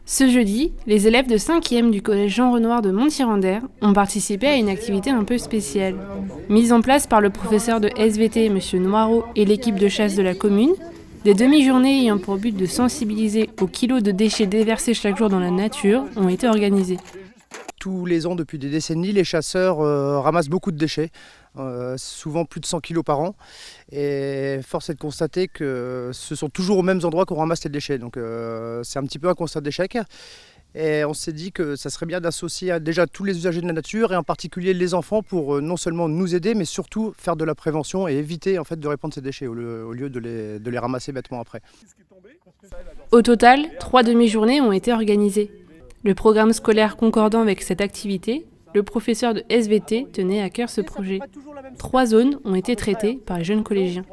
Ce jeudi, les élèves de 5e du collège Jean Renoir de Montier-en-Der ont participé à une activité un peu spéciale. Mise en place par le professeur de SVT, M. Noireau, et l'équipe de chasse de la commune, des demi-journées ayant pour but de sensibiliser aux kilos de déchets déversés chaque jour dans la nature ont été organisées. Tous les ans, depuis des décennies, les chasseurs ramassent beaucoup de déchets, souvent plus de 100 kg par an. Et force est de constater que ce sont toujours aux mêmes endroits qu'on ramasse les déchets. Donc c'est un petit peu un constat d'échec. Et on s'est dit que ça serait bien d'associer déjà tous les usagers de la nature et en particulier les enfants pour non seulement nous aider, mais surtout faire de la prévention et éviter en fait, de répandre ces déchets au lieu de les ramasser bêtement après. Au total, 3 demi-journées ont été organisées. Le programme scolaire concordant avec cette activité, le professeur de SVT tenait à cœur ce projet. 3 zones ont été traitées par les jeunes collégiens.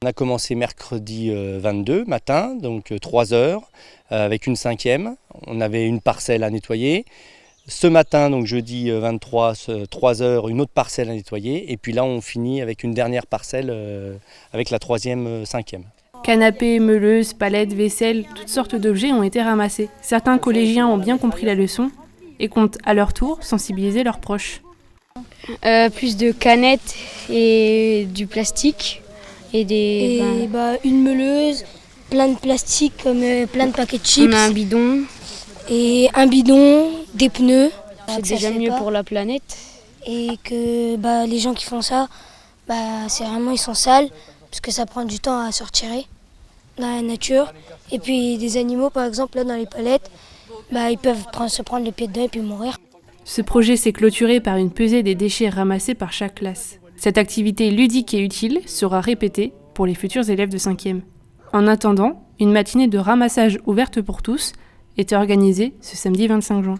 On a commencé mercredi 22 matin, donc 3 heures, avec une 5e. On avait une parcelle à nettoyer. Ce matin, donc jeudi 23, 3 heures, une autre parcelle à nettoyer. Et puis là, on finit avec une dernière parcelle avec la 3e, 5e. Canapés, meuleuses, palettes, vaisselle, toutes sortes d'objets ont été ramassés. Certains collégiens ont bien compris la leçon et comptent à leur tour sensibiliser leurs proches. Plus de canettes et du plastique et une meuleuse, plein de plastique comme plein de paquets de chips. On a un bidon. Et un bidon, des pneus. C'est déjà mieux pour la planète. Et que les gens qui font ça, c'est vraiment ils sont sales parce que ça prend du temps à sortir dans la nature. Et puis des animaux par exemple là dans les palettes, ils peuvent se prendre les pieds dedans et puis mourir. Ce projet s'est clôturé par une pesée des déchets ramassés par chaque classe. Cette activité ludique et utile sera répétée pour les futurs élèves de 5e. En attendant, une matinée de ramassage ouverte pour tous était organisée ce samedi 25 juin.